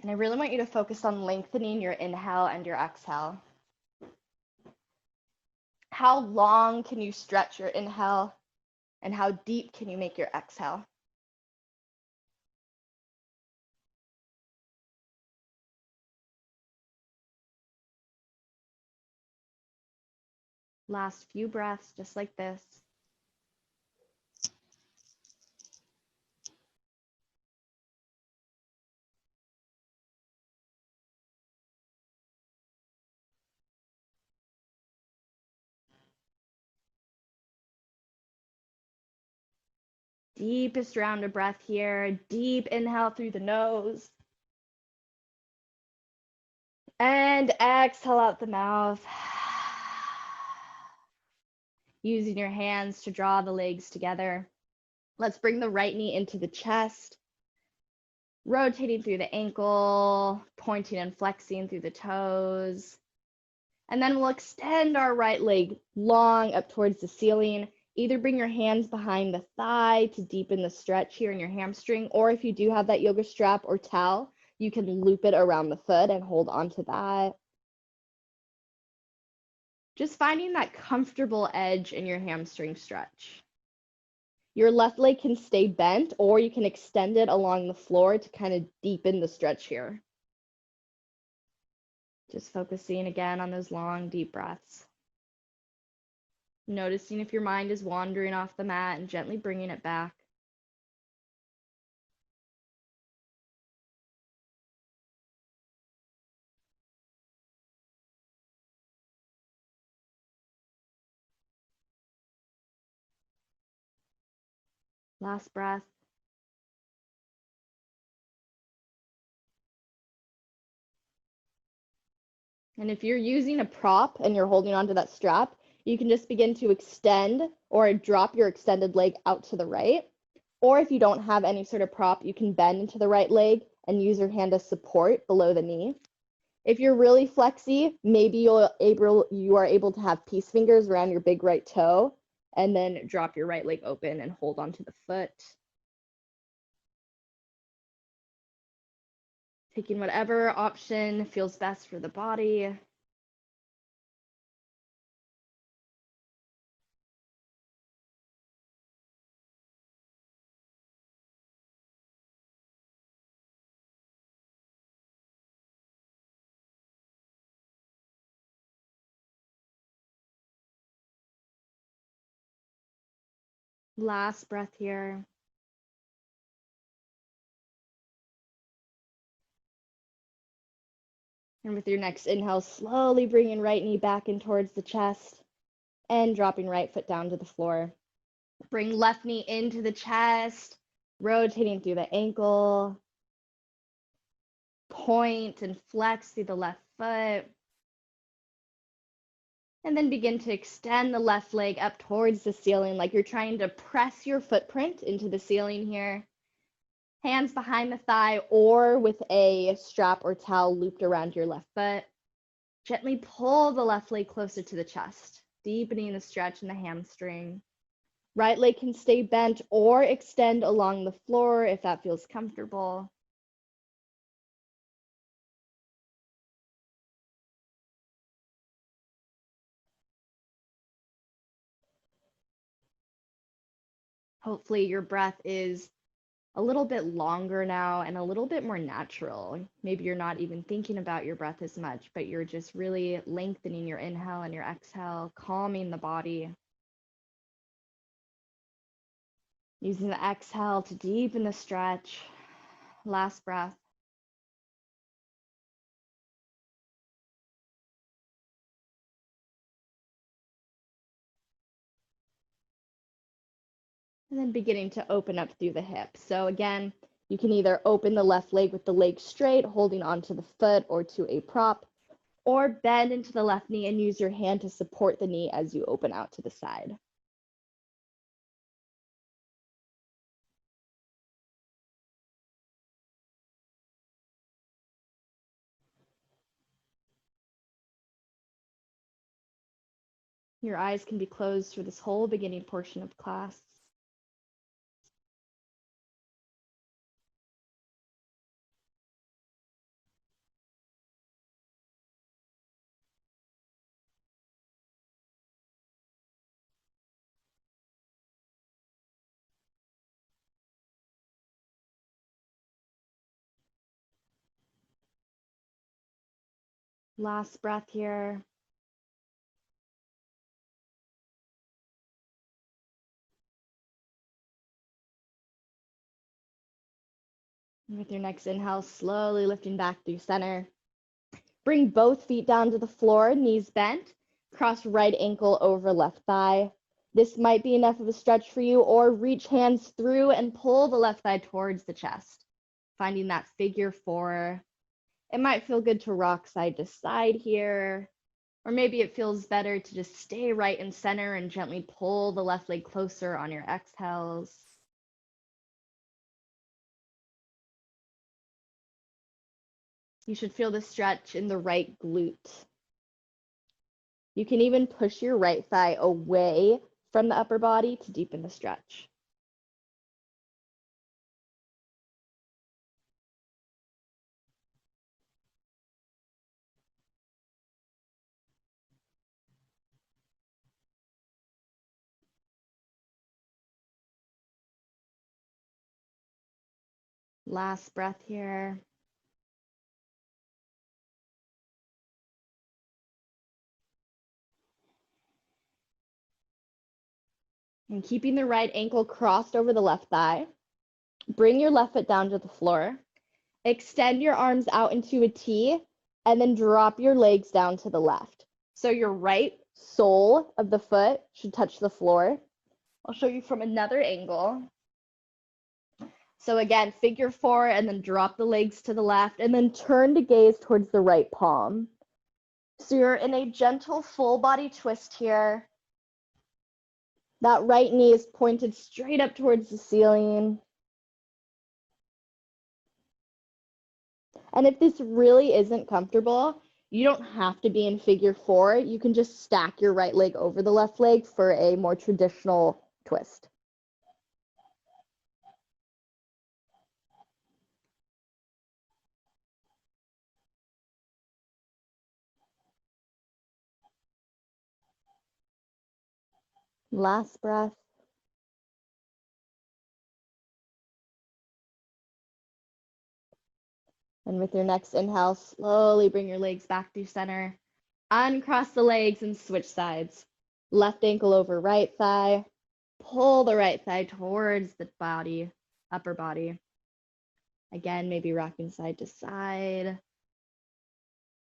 And I really want you to focus on lengthening your inhale and your exhale. How long can you stretch your inhale, and how deep can you make your exhale? Last few breaths, just like this. Deepest round of breath here. Deep inhale through the nose. And exhale out the mouth. Using your hands to draw the legs together. Let's bring the right knee into the chest. Rotating through the ankle, pointing and flexing through the toes. And then we'll extend our right leg long up towards the ceiling. Either bring your hands behind the thigh to deepen the stretch here in your hamstring, or if you do have that yoga strap or towel, you can loop it around the foot and hold on to that. Just finding that comfortable edge in your hamstring stretch. Your left leg can stay bent, or you can extend it along the floor to kind of deepen the stretch here. Just focusing again on those long, deep breaths. Noticing if your mind is wandering off the mat and gently bringing it back. Last breath. And if you're using a prop and you're holding onto that strap, you can just begin to extend or drop your extended leg out to the right. Or if you don't have any sort of prop, you can bend into the right leg and use your hand as support below the knee. If you're really flexy, maybe you are able to have peace fingers around your big right toe and then drop your right leg open and hold onto the foot. Taking whatever option feels best for the body. Last breath here. And with your next inhale, slowly bringing right knee back in towards the chest and dropping right foot down to the floor. Bring left knee into the chest, rotating through the ankle. Point and flex through the left foot. And then begin to extend the left leg up towards the ceiling like you're trying to press your footprint into the ceiling here. Hands behind the thigh or with a strap or towel looped around your left foot. Gently pull the left leg closer to the chest, deepening the stretch in the hamstring. Right leg can stay bent or extend along the floor if that feels comfortable. Hopefully your breath is a little bit longer now and a little bit more natural. Maybe you're not even thinking about your breath as much, but you're just really lengthening your inhale and your exhale, calming the body. Using the exhale to deepen the stretch. Last breath. And then beginning to open up through the hips. So again, you can either open the left leg with the leg straight, holding onto the foot or to a prop, or bend into the left knee and use your hand to support the knee as you open out to the side. Your eyes can be closed for this whole beginning portion of class. Last breath here. And with your next inhale, slowly lifting back through center. Bring both feet down to the floor, knees bent. Cross right ankle over left thigh. This might be enough of a stretch for you, or reach hands through and pull the left thigh towards the chest, finding that figure four. It might feel good to rock side to side here, or maybe it feels better to just stay right in center and gently pull the left leg closer on your exhales. You should feel the stretch in the right glute. You can even push your right thigh away from the upper body to deepen the stretch. Last breath here. And keeping the right ankle crossed over the left thigh, bring your left foot down to the floor. Extend your arms out into a T, and then drop your legs down to the left. So your right sole of the foot should touch the floor. I'll show you from another angle. So again, figure four, and then drop the legs to the left, and then turn to gaze towards the right palm. So you're in a gentle full body twist here. That right knee is pointed straight up towards the ceiling. And if this really isn't comfortable, you don't have to be in figure four. You can just stack your right leg over the left leg for a more traditional twist. Last breath. And with your next inhale, slowly bring your legs back through center. Uncross the legs and switch sides. Left ankle over right thigh. Pull the right thigh towards the body, upper body. Again, maybe rocking side to side.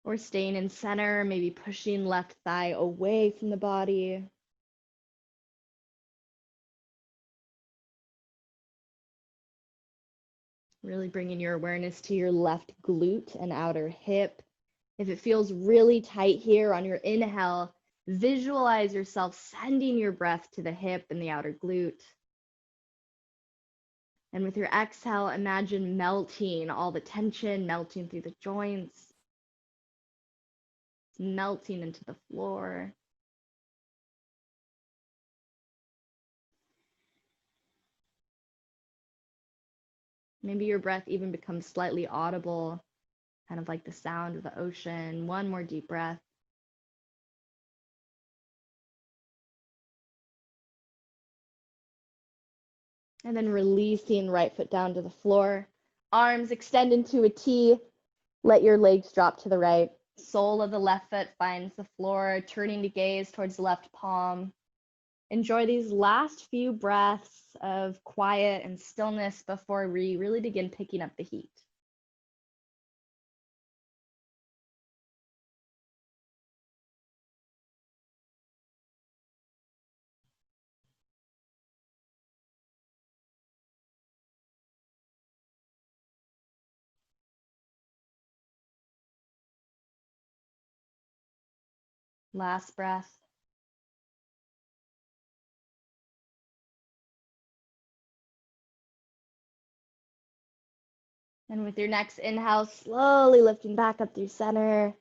Or staying in center, maybe pushing left thigh away from the body. Really bringing your awareness to your left glute and outer hip. If it feels really tight here on your inhale, visualize yourself sending your breath to the hip and the outer glute. And with your exhale, imagine melting all the tension, melting through the joints, melting into the floor. Maybe your breath even becomes slightly audible, kind of like the sound of the ocean. One more deep breath. And then releasing right foot down to the floor. Arms extend into a T. Let your legs drop to the right. Sole of the left foot finds the floor, turning to gaze towards the left palm. Enjoy these last few breaths of quiet and stillness before we really begin picking up the heat. Last breath. And with your next inhale, slowly lifting back up through center.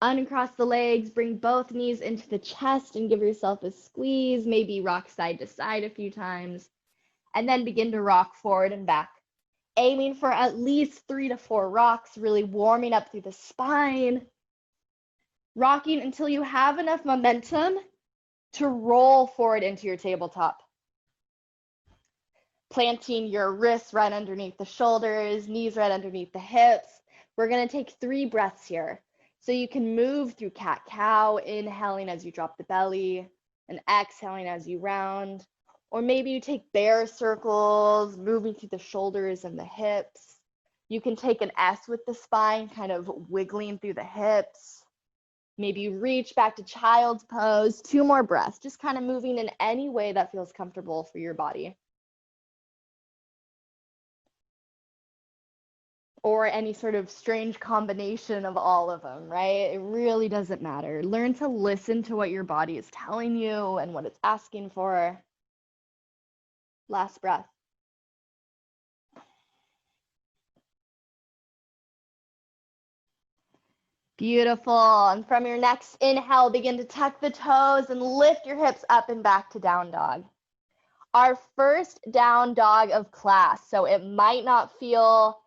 Uncross the legs, bring both knees into the chest and give yourself a squeeze, maybe rock side to side a few times, and then begin to rock forward and back. Aiming for at least 3 to 4 rocks, really warming up through the spine. Rocking until you have enough momentum to roll forward into your tabletop. Planting your wrists right underneath the shoulders, knees right underneath the hips. We're going to take 3 breaths here. So you can move through cat-cow, inhaling as you drop the belly and exhaling as you round. Or maybe you take bear circles, moving through the shoulders and the hips. You can take an S with the spine, kind of wiggling through the hips. Maybe you reach back to child's pose. 2 more breaths, just kind of moving in any way that feels comfortable for your body. Or any sort of strange combination of all of them, right? It really doesn't matter. Learn to listen to what your body is telling you and what it's asking for. Last breath. Beautiful. And from your next inhale, begin to tuck the toes and lift your hips up and back to down dog. Our first down dog of class, so it might not feel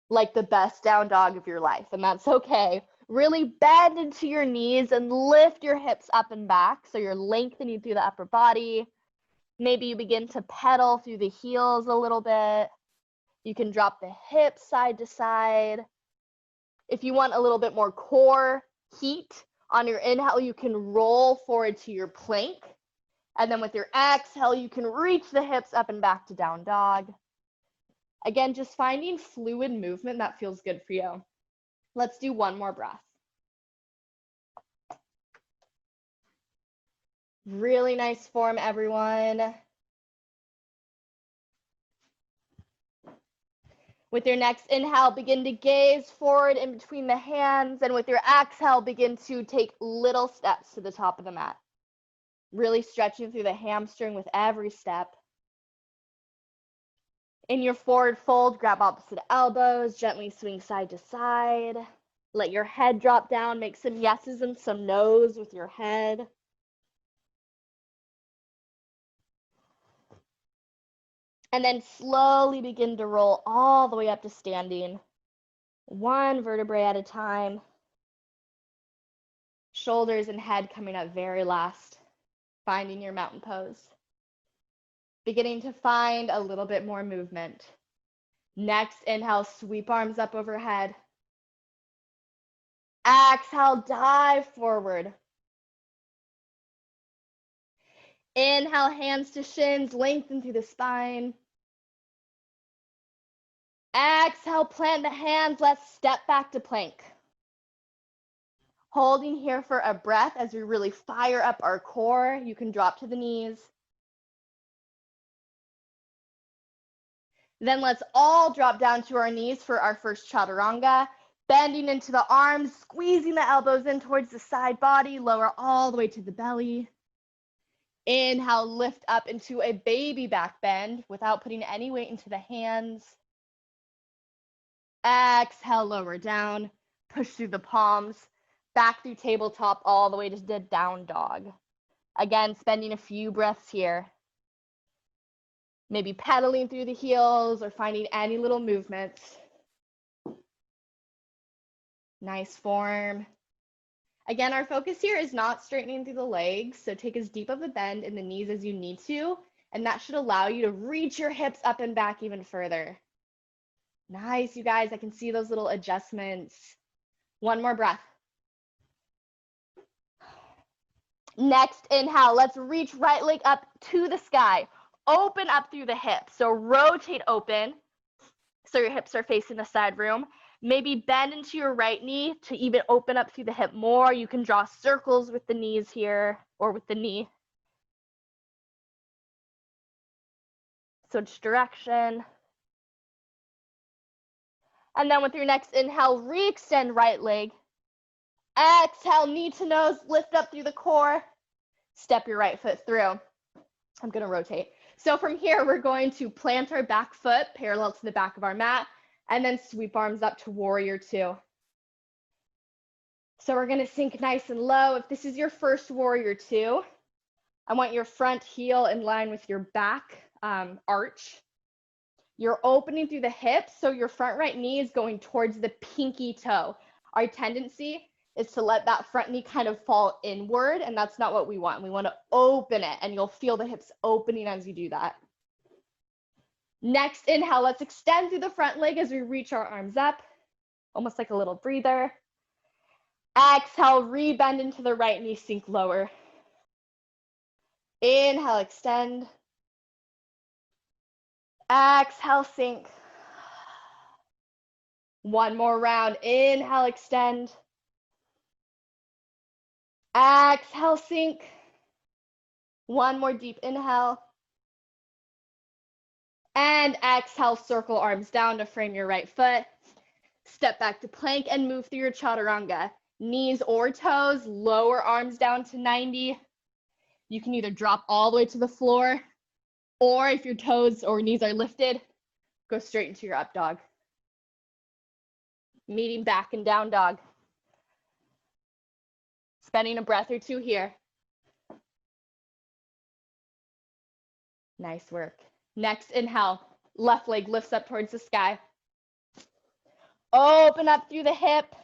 like the best down dog of your life, and that's okay. Really bend into your knees and lift your hips up and back, so you're lengthening through the upper body. Maybe you begin to pedal through the heels a little bit. You can drop the hips side to side. If you want a little bit more core heat on your inhale, you can roll forward to your plank. And then with your exhale, you can reach the hips up and back to down dog. Again, just finding fluid movement that feels good for you. Let's do 1 more breath. Really nice form, everyone. With your next inhale, begin to gaze forward in between the hands, and with your exhale, begin to take little steps to the top of the mat. Really stretching through the hamstring with every step. In your forward fold, grab opposite elbows, gently swing side to side. Let your head drop down, make some yeses and some nos with your head. And then slowly begin to roll all the way up to standing, 1 vertebrae at a time. Shoulders and head coming up very last, finding your mountain pose. Beginning to find a little bit more movement. Next inhale, sweep arms up overhead. Exhale, dive forward. Inhale, hands to shins, lengthen through the spine. Exhale, plant the hands, let's step back to plank. Holding here for a breath as we really fire up our core. You can drop to the knees. Then let's all drop down to our knees for our first chaturanga. Bending into the arms, squeezing the elbows in towards the side body, lower all the way to the belly. Inhale, lift up into a baby back bend without putting any weight into the hands. Exhale, lower down, push through the palms, back through tabletop all the way to the down dog. Again, spending a few breaths here. Maybe pedaling through the heels or finding any little movements. Nice form. Again, our focus here is not straightening through the legs, so take as deep of a bend in the knees as you need to, and that should allow you to reach your hips up and back even further. Nice, you guys. I can see those little adjustments. 1 more breath. Next inhale, let's reach right leg up to the sky. Open up through the hips. So rotate open so your hips are facing the side room. Maybe bend into your right knee to even open up through the hip more. You can draw circles with the knees here or with the knee. Switch direction. And then with your next inhale, re-extend right leg. Exhale, knee to nose, lift up through the core. Step your right foot through. I'm going to rotate. So from here, we're going to plant our back foot parallel to the back of our mat, and then sweep arms up to warrior 2. So we're going to sink nice and low. If this is your first warrior 2, I want your front heel in line with your back arch. You're opening through the hips, so your front right knee is going towards the pinky toe. Our tendency is to let that front knee kind of fall inward, and that's not what we want. We want to open it, and you'll feel the hips opening as you do that. Next inhale, let's extend through the front leg as we reach our arms up, almost like a little breather. Exhale, rebend into the right knee, sink lower. Inhale, extend. Exhale, sink. One more round. Inhale, extend. Exhale, sink. One more deep inhale. And exhale, circle arms down to frame your right foot. Step back to plank and move through your chaturanga. Knees or toes, lower arms down to 90. You can either drop all the way to the floor, or if your toes or knees are lifted, go straight into your up dog. Meeting back and down dog. Spending a breath or two here. Nice work. Next inhale, left leg lifts up towards the sky. Open up through the hip.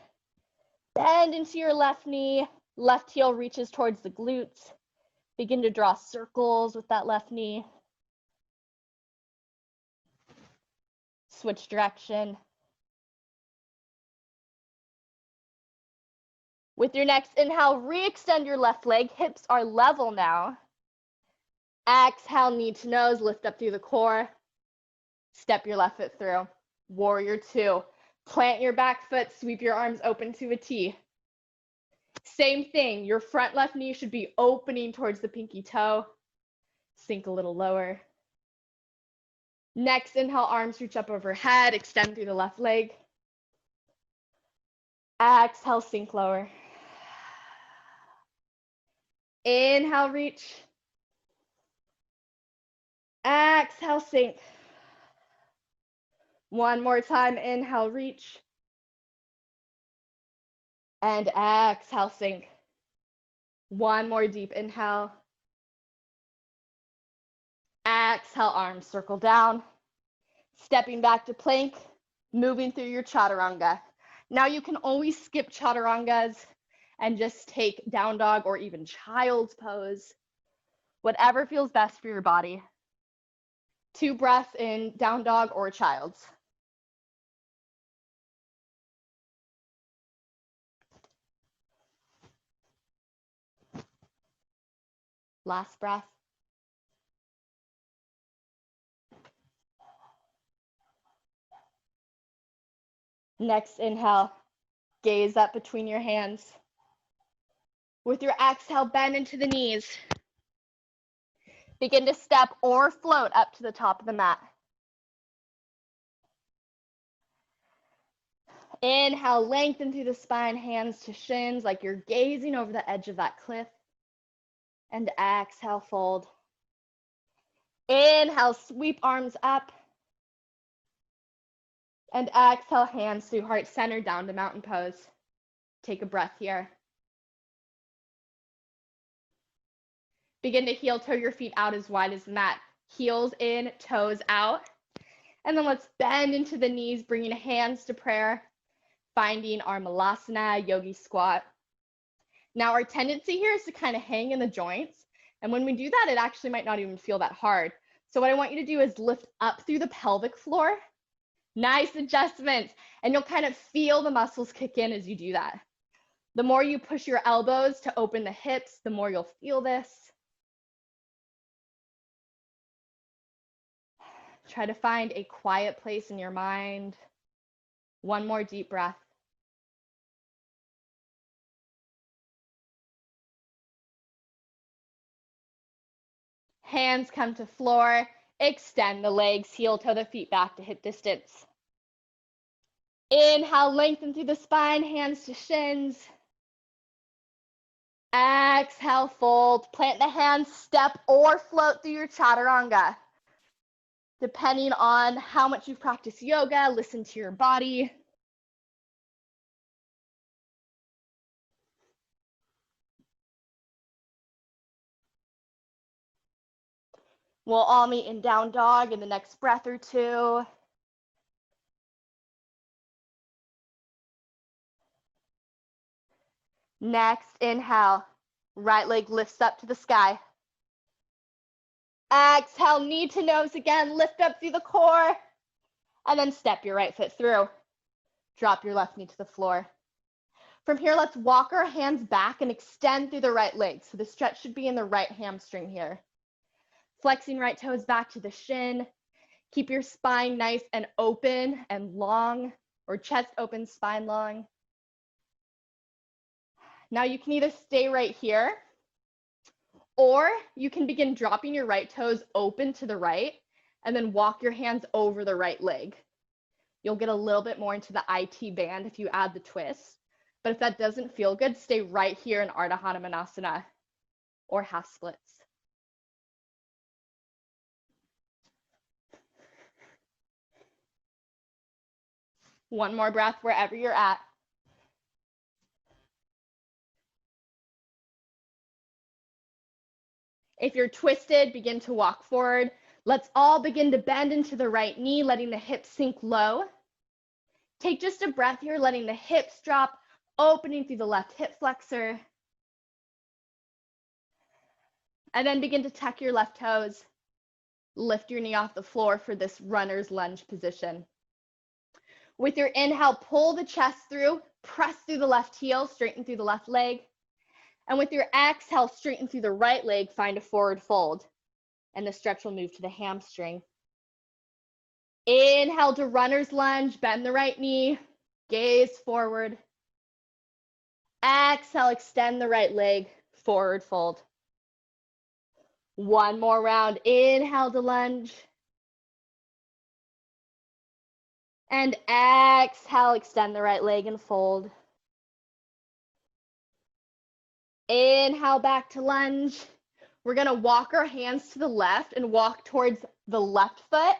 Bend into your left knee. Left heel reaches towards the glutes. Begin to draw circles with that left knee. Switch direction. With your next inhale, re-extend your left leg. Hips are level now. Exhale, knee to nose, lift up through the core. Step your left foot through. Warrior two. Plant your back foot, sweep your arms open to a T. Same thing, your front left knee should be opening towards the pinky toe. Sink a little lower. Next inhale, arms reach up overhead, extend through the left leg. Exhale, sink lower. Inhale, reach. Exhale, sink. One more time, inhale, reach. And exhale, sink. One more deep inhale. Exhale, arms circle down. Stepping back to plank, moving through your chaturanga. Now you can always skip chaturangas and just take down dog or even child's pose. Whatever feels best for your body. 2 breaths in down dog or child's. Last breath. Next inhale, gaze up between your hands. With your exhale, bend into the knees. Begin to step or float up to the top of the mat. Inhale, lengthen through the spine, hands to shins like you're gazing over the edge of that cliff. And exhale, fold. Inhale, sweep arms up. And exhale, hands through heart center down to mountain pose. Take a breath here. Begin to heel toe your feet out as wide as the mat. Heels in, toes out. And then let's bend into the knees, bringing hands to prayer, finding our Malasana, yogi squat. Now our tendency here is to kind of hang in the joints. And when we do that, it actually might not even feel that hard. So what I want you to do is lift up through the pelvic floor. Nice adjustments. And you'll kind of feel the muscles kick in as you do that. The more you push your elbows to open the hips, the more you'll feel this. Try to find a quiet place in your mind. One more deep breath. Hands come to floor. Extend the legs, heel toe the feet back to hip distance. Inhale, lengthen through the spine, hands to shins. Exhale, fold. Plant the hands, step or float through your chaturanga. Depending on how much you've practiced yoga, listen to your body. We'll all meet in down dog in the next breath or two. Next, inhale, right leg lifts up to the sky. Exhale, knee to nose again, lift up through the core, and then step your right foot through. Drop your left knee to the floor. From here, let's walk our hands back and extend through the right leg. So the stretch should be in the right hamstring here. Flexing right toes back to the shin. Keep your spine nice and open and long, or chest open, spine long. Now you can either stay right here, or you can begin dropping your right toes open to the right and then walk your hands over the right leg. You'll get a little bit more into the IT band if you add the twist. But if that doesn't feel good, stay right here in Ardha Hanumanasana or half splits. One more breath wherever you're at. If you're twisted, begin to walk forward. Let's all begin to bend into the right knee, letting the hips sink low. Take just a breath here, letting the hips drop, opening through the left hip flexor. And then begin to tuck your left toes. Lift your knee off the floor for this runner's lunge position. With your inhale, pull the chest through, press through the left heel, straighten through the left leg. And with your exhale, straighten through the right leg, find a forward fold. And the stretch will move to the hamstring. Inhale to runner's lunge, bend the right knee, gaze forward. Exhale, extend the right leg, forward fold. One more round, inhale to lunge. And exhale, extend the right leg and fold. Inhale back to lunge. We're gonna walk our hands to the left and walk towards the left foot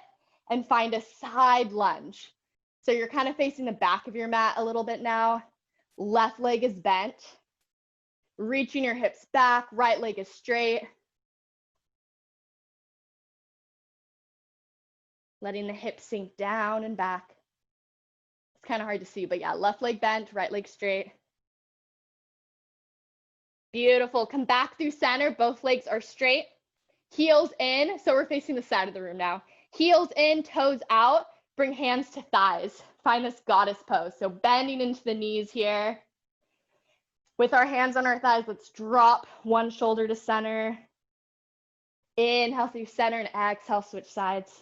and find a side lunge. So you're kind of facing the back of your mat a little bit now. Left leg is bent. Reaching your hips back, right leg is straight. Letting the hips sink down and back. It's kind of hard to see, but yeah, left leg bent, right leg straight. Beautiful. Come back through center. Both legs are straight. Heels in. So we're facing the side of the room now. Heels in, toes out. Bring hands to thighs. Find this goddess pose. So bending into the knees here. With our hands on our thighs, let's drop one shoulder to center. Inhale through center and exhale, switch sides.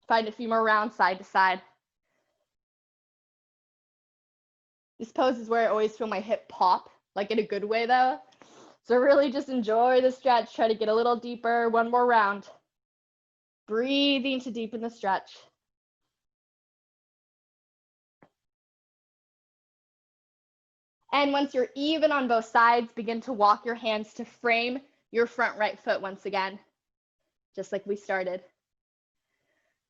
Find a few more rounds side to side. This pose is where I always feel my hip pop, like in a good way though. So really just enjoy the stretch, try to get a little deeper. One more round. Breathing to deepen the stretch. And once you're even on both sides, begin to walk your hands to frame your front right foot once again, just like we started.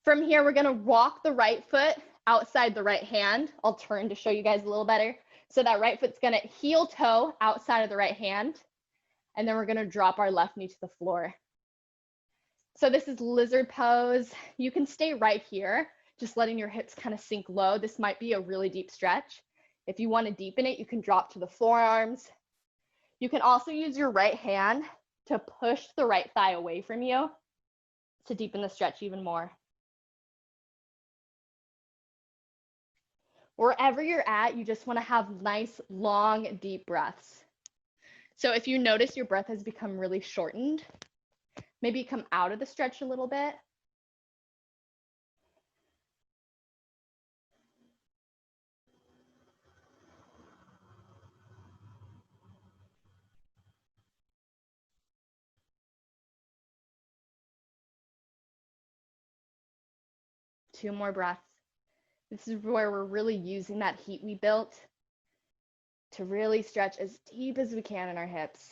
From here, we're gonna walk the right foot outside the right hand. I'll turn to show you guys a little better. So that right foot's gonna heel toe outside of the right hand. And then we're gonna drop our left knee to the floor. So this is lizard pose. You can stay right here, just letting your hips kind of sink low. This might be a really deep stretch. If you wanna deepen it, you can drop to the forearms. You can also use your right hand to push the right thigh away from you to deepen the stretch even more. Wherever you're at, you just want to have nice, long, deep breaths. So if you notice your breath has become really shortened, maybe come out of the stretch a little bit. Two more breaths. This is where we're really using that heat we built to really stretch as deep as we can in our hips.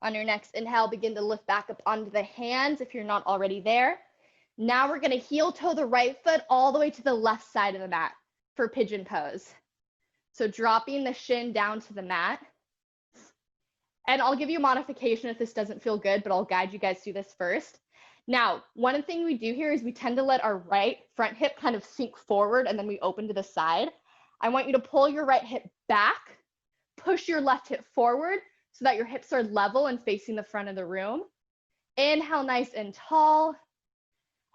On your next inhale, begin to lift back up onto the hands if you're not already there. Now we're gonna heel toe the right foot all the way to the left side of the mat for pigeon pose. So dropping the shin down to the mat. And I'll give you a modification if this doesn't feel good, but I'll guide you guys through this first. Now, one thing we do here is we tend to let our right front hip kind of sink forward and then we open to the side. I want you to pull your right hip back, push your left hip forward so that your hips are level and facing the front of the room. Inhale, nice and tall.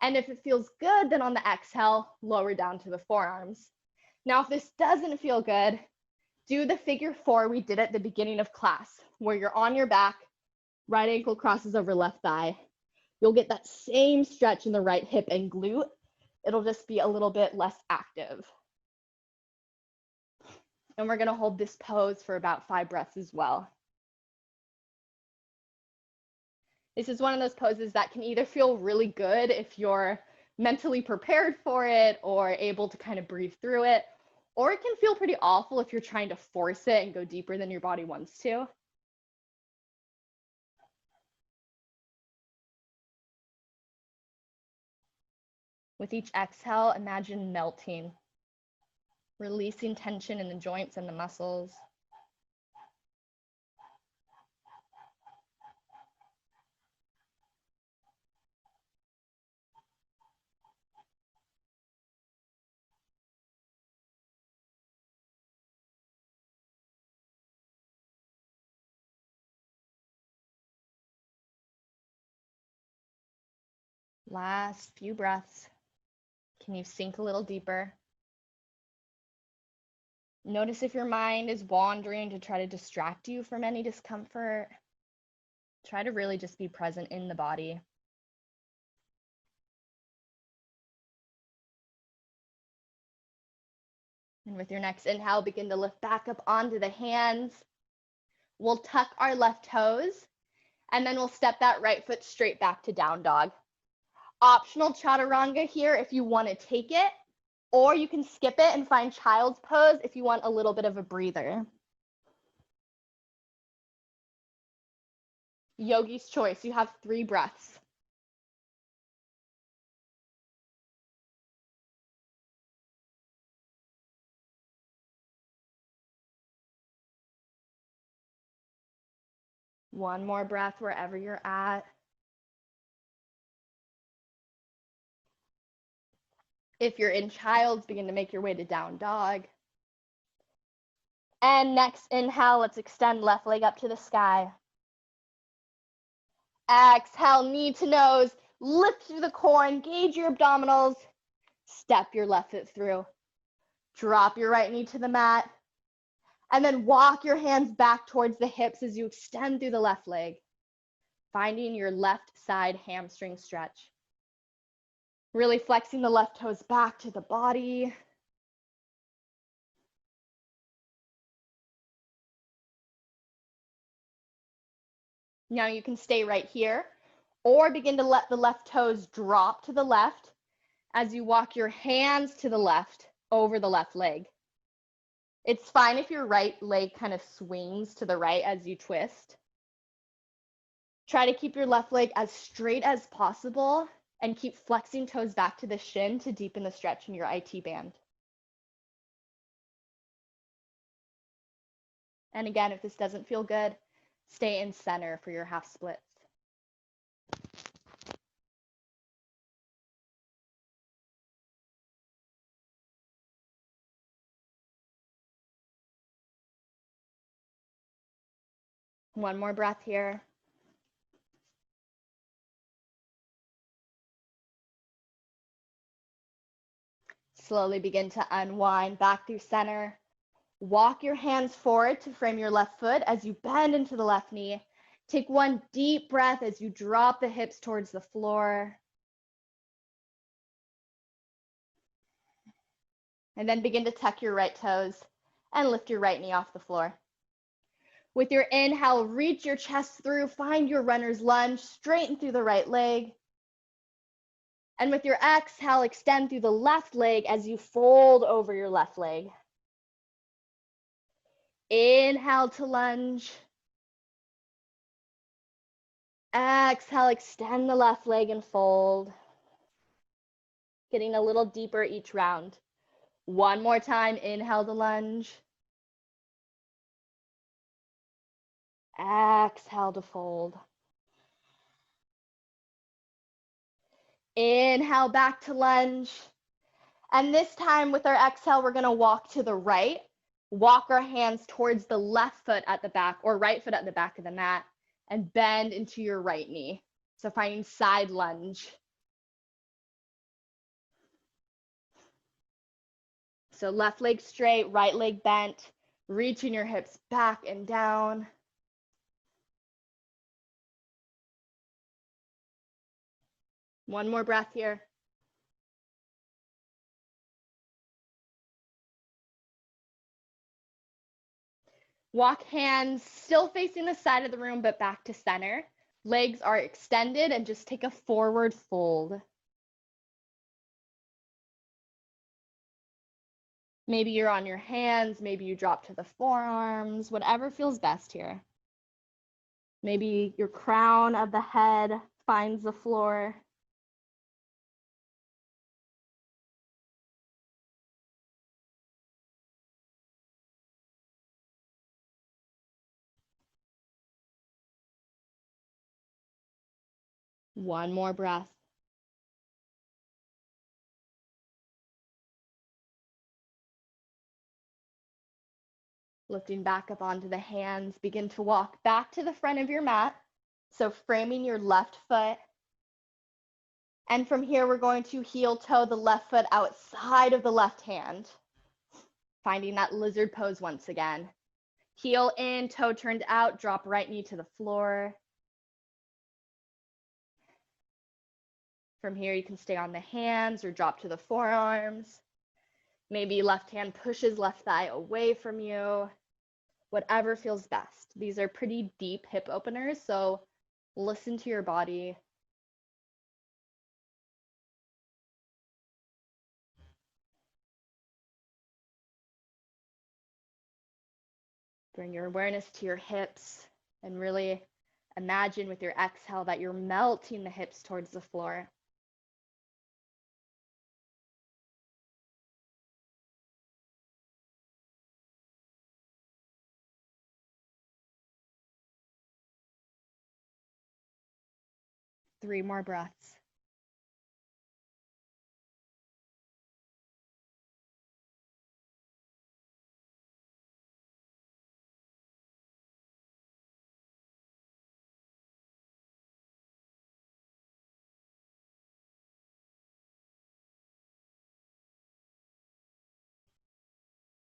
And if it feels good, then on the exhale, lower down to the forearms. Now, if this doesn't feel good, do the figure 4 we did at the beginning of class, where you're on your back, right ankle crosses over left thigh. You'll get that same stretch in the right hip and glute. It'll just be a little bit less active. And we're gonna hold this pose for about 5 breaths as well. This is one of those poses that can either feel really good if you're mentally prepared for it or able to kind of breathe through it, or it can feel pretty awful if you're trying to force it and go deeper than your body wants to. With each exhale, imagine melting, releasing tension in the joints and the muscles. Last few breaths. Can you sink a little deeper? Notice if your mind is wandering to try to distract you from any discomfort. Try to really just be present in the body. And with your next inhale, begin to lift back up onto the hands. We'll tuck our left toes, and then we'll step that right foot straight back to down dog. Optional chaturanga here if you want to take it, or you can skip it and find child's pose if you want a little bit of a breather. Yogi's choice, you have 3 breaths. One more breath wherever you're at. If you're in child's, begin to make your way to down dog. And next inhale, let's extend left leg up to the sky. Exhale, knee to nose, lift through the core, engage your abdominals. Step your left foot through. Drop your right knee to the mat. And then walk your hands back towards the hips as you extend through the left leg, finding your left side hamstring stretch. Really flexing the left toes back to the body. Now you can stay right here or begin to let the left toes drop to the left as you walk your hands to the left over the left leg. It's fine if your right leg kind of swings to the right as you twist. Try to keep your left leg as straight as possible and keep flexing toes back to the shin to deepen the stretch in your IT band. And again, if this doesn't feel good, stay in center for your half splits. One more breath here. Slowly begin to unwind back through center. Walk your hands forward to frame your left foot as you bend into the left knee. Take one deep breath as you drop the hips towards the floor. And then begin to tuck your right toes and lift your right knee off the floor. With your inhale, reach your chest through, find your runner's lunge, straighten through the right leg. And with your exhale, extend through the left leg as you fold over your left leg. Inhale to lunge. Exhale, extend the left leg and fold. Getting a little deeper each round. One more time, inhale to lunge. Exhale to fold. Inhale back to lunge. And this time with our exhale, we're gonna walk to the right, walk our hands towards the left foot at the back or right foot at the back of the mat and bend into your right knee. So finding side lunge. So left leg straight, right leg bent, reaching your hips back and down. One more breath here. Walk hands still facing the side of the room, but back to center. Legs are extended and just take a forward fold. Maybe you're on your hands, maybe you drop to the forearms, whatever feels best here. Maybe your crown of the head finds the floor. One more breath. Lifting back up onto the hands, begin to walk back to the front of your mat. So framing your left foot. And from here, we're going to heel toe the left foot outside of the left hand. Finding that lizard pose once again. Heel in, toe turned out, drop right knee to the floor. From here, you can stay on the hands or drop to the forearms. Maybe left hand pushes left thigh away from you. Whatever feels best. These are pretty deep hip openers, so listen to your body. Bring your awareness to your hips and really imagine with your exhale that you're melting the hips towards the floor. Three more breaths.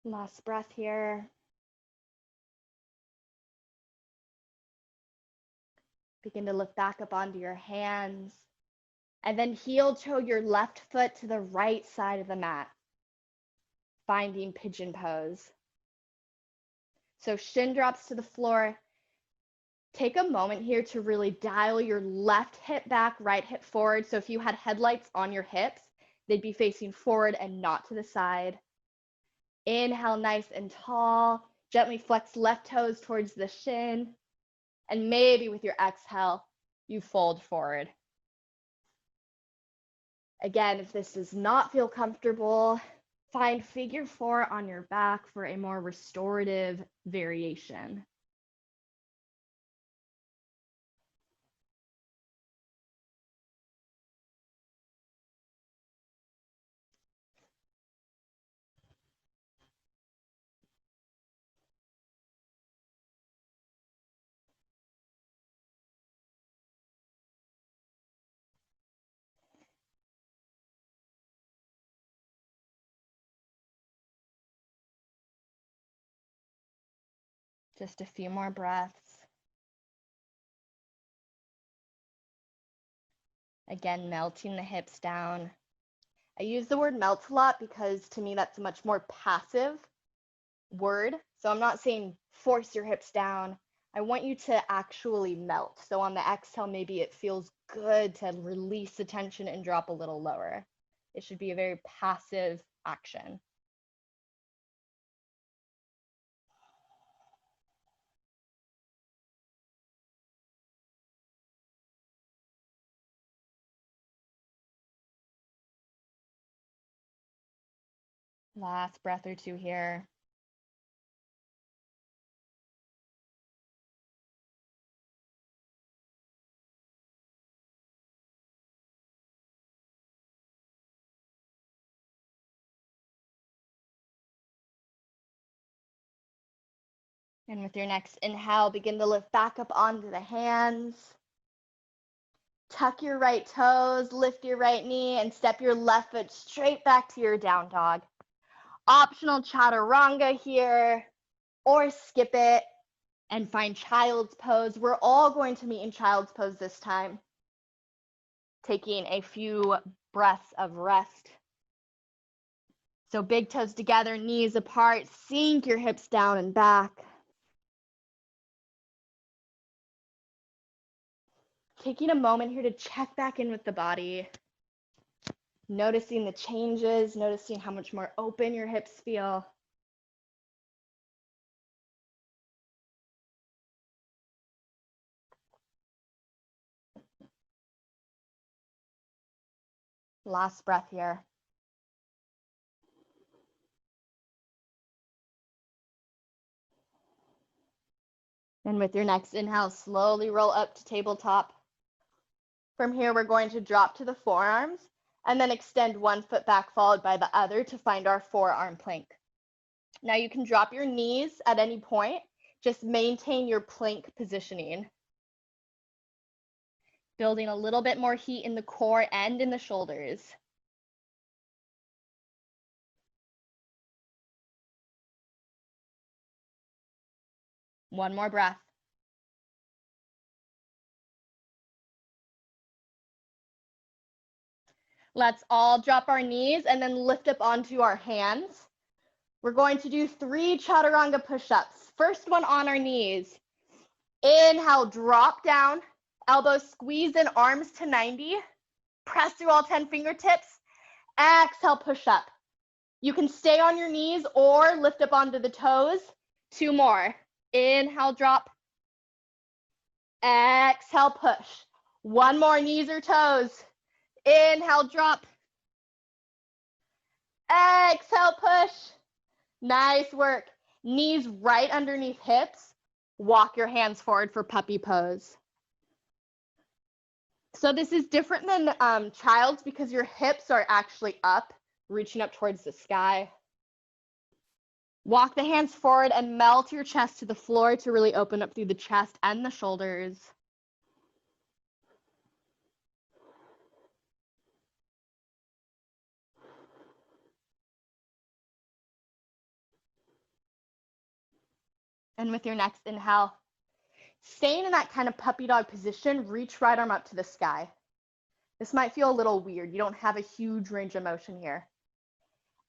Last breath here. Begin to look back up onto your hands. And then heel toe your left foot to the right side of the mat. Finding pigeon pose. So shin drops to the floor. Take a moment here to really dial your left hip back, right hip forward. So if you had headlights on your hips, they'd be facing forward and not to the side. Inhale, nice and tall. Gently flex left toes towards the shin. And maybe with your exhale, you fold forward. Again, if this does not feel comfortable, find figure 4 on your back for a more restorative variation. Just a few more breaths. Again, melting the hips down. I use the word melt a lot because to me that's a much more passive word. So I'm not saying force your hips down. I want you to actually melt. So on the exhale, maybe it feels good to release the tension and drop a little lower. It should be a very passive action. Last breath or two here. And with your next inhale, begin to lift back up onto the hands. Tuck your right toes, lift your right knee, and step your left foot straight back to your down dog. Optional chaturanga here, or skip it and find child's pose. We're all going to meet in child's pose this time. Taking a few breaths of rest. So big toes together, knees apart, sink your hips down and back. Taking a moment here to check back in with the body. Noticing the changes, noticing how much more open your hips feel. Last breath here. And with your next inhale, slowly roll up to tabletop. From here, we're going to drop to the forearms and then extend one foot back followed by the other to find our forearm plank. Now you can drop your knees at any point. Just maintain your plank positioning. Building a little bit more heat in the core and in the shoulders. One more breath. Let's all drop our knees and then lift up onto our hands. We're going to do 3 chaturanga push-ups. First one on our knees. Inhale, drop down. Elbows squeeze in, arms to 90. Press through all 10 fingertips. Exhale, push up. You can stay on your knees or lift up onto the toes. 2 more. Inhale, drop. Exhale, push. 1 more, knees or toes. Inhale, drop. Exhale, push. Nice work. Knees right underneath hips. Walk your hands forward for puppy pose. So this is different than child's because your hips are actually up, reaching up towards the sky. Walk the hands forward and melt your chest to the floor to really open up through the chest and the shoulders. And with your next inhale, staying in that kind of puppy dog position, reach right arm up to the sky. This might feel a little weird. You don't have a huge range of motion here.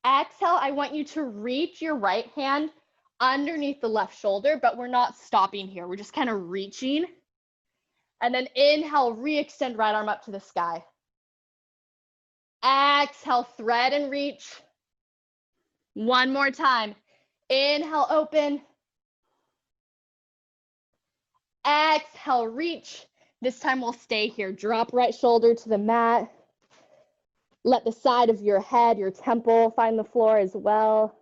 Exhale, I want you to reach your right hand underneath the left shoulder, but we're not stopping here. We're just kind of reaching. And then inhale, re-extend right arm up to the sky. Exhale, thread and reach. One more time. Inhale, open. Exhale, reach. This time we'll stay here. Drop right shoulder to the mat. Let the side of your head, your temple, find the floor as well.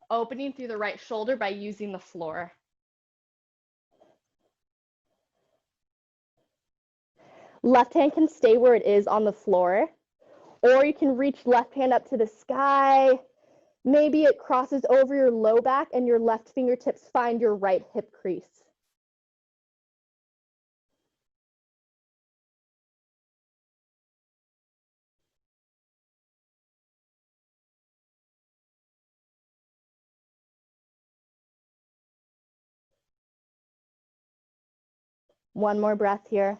Opening through the right shoulder by using the floor. Left hand can stay where it is on the floor, or you can reach left hand up to the sky. Maybe it crosses over your low back and your left fingertips find your right hip crease. One more breath here.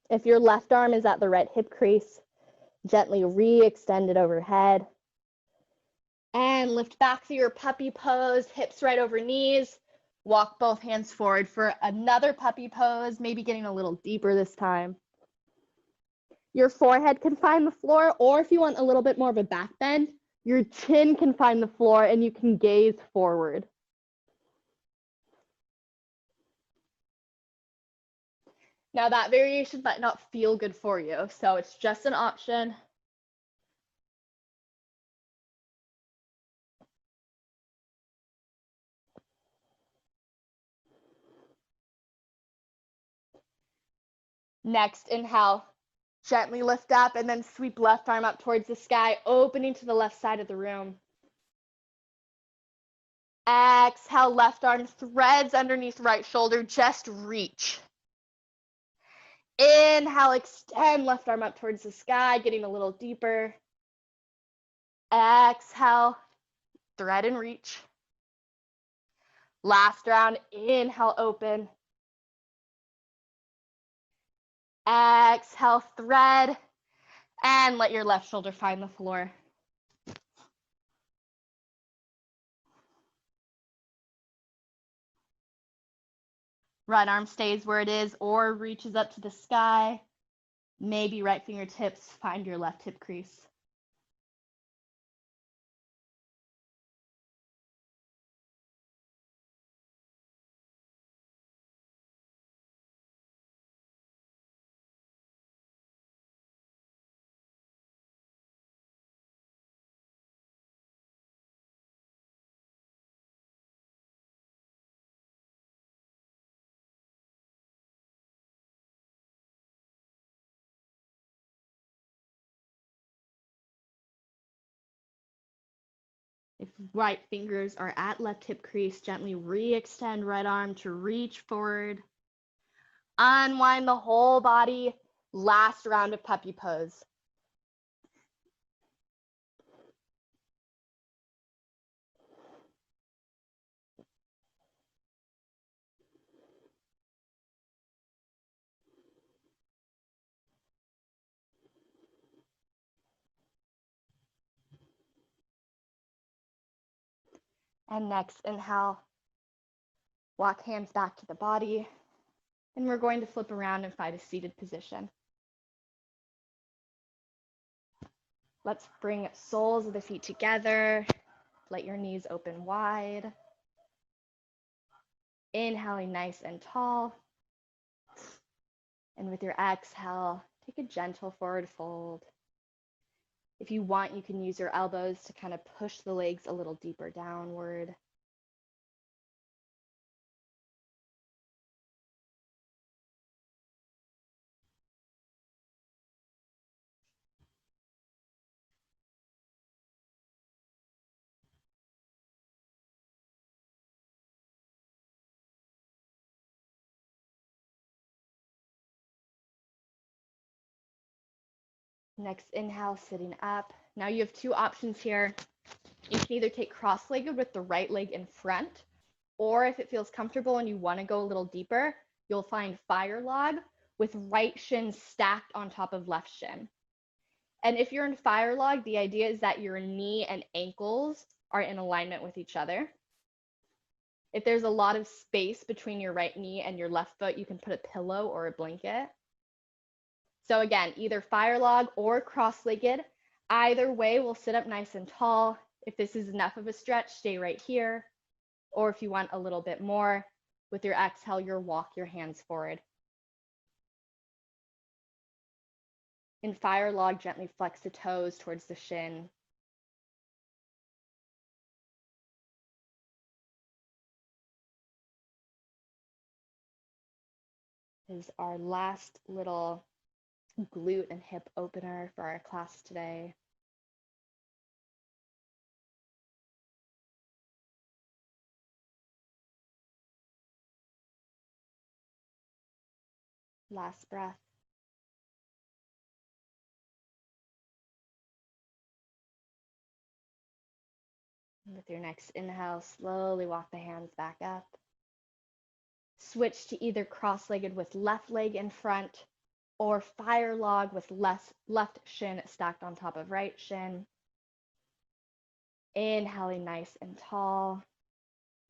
If your left arm is at the right hip crease, gently re-extend it overhead. And lift back through your puppy pose, hips right over knees. Walk both hands forward for another puppy pose, maybe getting a little deeper this time. Your forehead can find the floor, or if you want a little bit more of a back bend, your chin can find the floor and you can gaze forward. Now that variation might not feel good for you, so it's just an option. Next, inhale, Gently lift up and then sweep left arm up towards the sky, opening to the left side of the room. Exhale, left arm threads underneath right shoulder, just reach. Inhale, extend left arm up towards the sky, getting a little deeper. Exhale, thread and reach. Last round, inhale, open. Exhale, thread, and let your left shoulder find the floor. Right arm stays where it is or reaches up to the sky. Maybe right fingertips find your left hip crease. If right fingers are at left hip crease, gently re-extend right arm to reach forward. Unwind the whole body. Last round of puppy pose. And next, inhale. Walk hands back to the body. And we're going to flip around and find a seated position. Let's bring soles of the feet together. Let your knees open wide. Inhaling nice and tall. And with your exhale, take a gentle forward fold. If you want, you can use your elbows to kind of push the legs a little deeper downward. Next inhale, sitting up. Now you have two options here. You can either take cross-legged with the right leg in front, or if it feels comfortable and you want to go a little deeper, you'll find fire log with right shin stacked on top of left shin. And if you're in fire log, the idea is that your knee and ankles are in alignment with each other. If there's a lot of space between your right knee and your left foot, you can put a pillow or a blanket. So again, either fire log or cross-legged. Either way, we'll sit up nice and tall. If this is enough of a stretch, stay right here. Or if you want a little bit more, with your exhale, you'll walk your hands forward. In fire log, gently flex the toes towards the shin. This is our last little glute and hip opener for our class today. Last breath. And with your next inhale, slowly walk the hands back up. Switch to either cross-legged with left leg in front or fire log with left shin stacked on top of right shin. Inhaling nice and tall,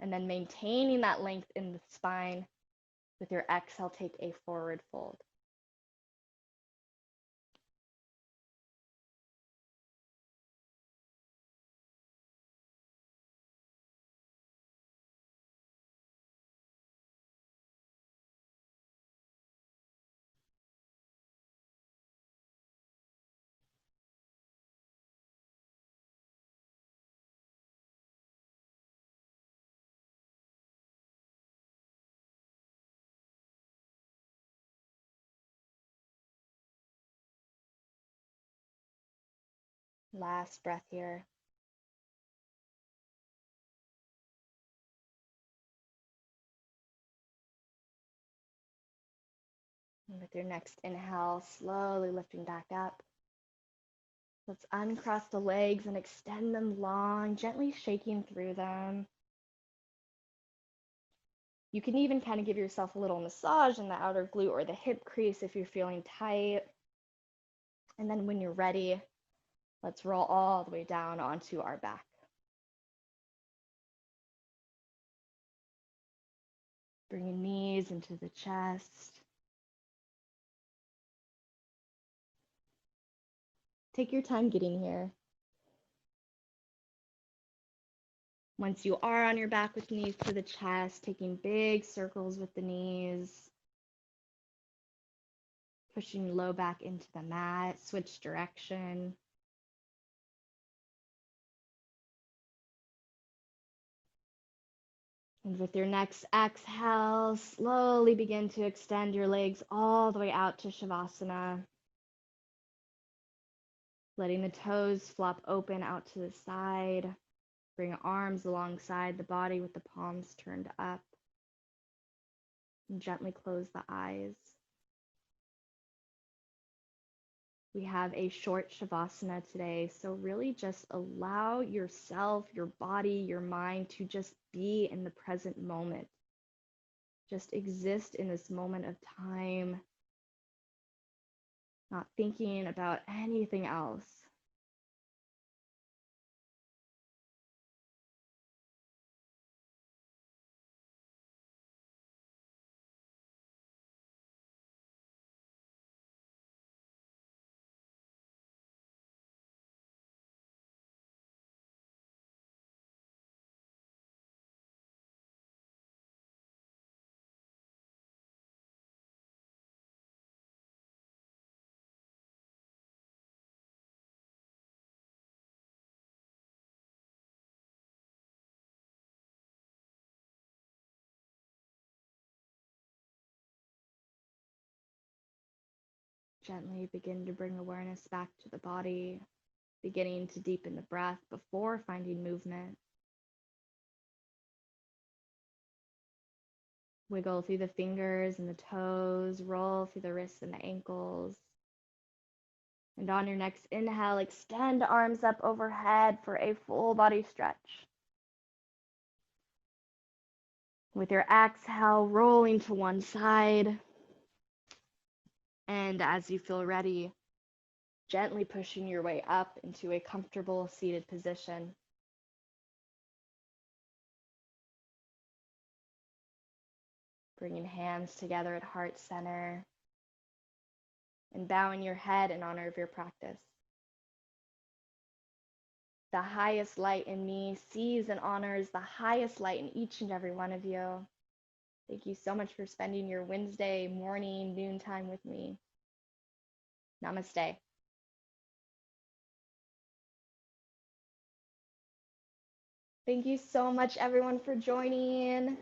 and then maintaining that length in the spine. With your exhale, take a forward fold. Last breath here. And with your next inhale, slowly lifting back up. Let's uncross the legs and extend them long, gently shaking through them. You can even kind of give yourself a little massage in the outer glute or the hip crease if you're feeling tight. And then when you're ready, let's roll all the way down onto our back. Bring your knees into the chest. Take your time getting here. Once you are on your back with knees to the chest, taking big circles with the knees, pushing low back into the mat, switch direction. And with your next exhale, slowly begin to extend your legs all the way out to Shavasana. Letting the toes flop open out to the side. Bring arms alongside the body with the palms turned up. And gently close the eyes. We have a short Shavasana today, so really just allow yourself, your body, your mind to just be in the present moment. Just exist in this moment of time, not thinking about anything else. Gently begin to bring awareness back to the body, beginning to deepen the breath before finding movement. Wiggle through the fingers and the toes, roll through the wrists and the ankles. And on your next inhale, extend arms up overhead for a full body stretch. With your exhale, rolling to one side. And as you feel ready, gently pushing your way up into a comfortable seated position. Bringing hands together at heart center and bowing your head in honor of your practice. The highest light in me sees and honors the highest light in each and every one of you. Thank you so much for spending your Wednesday morning, noon time with me. Namaste. Thank you so much, everyone, for joining.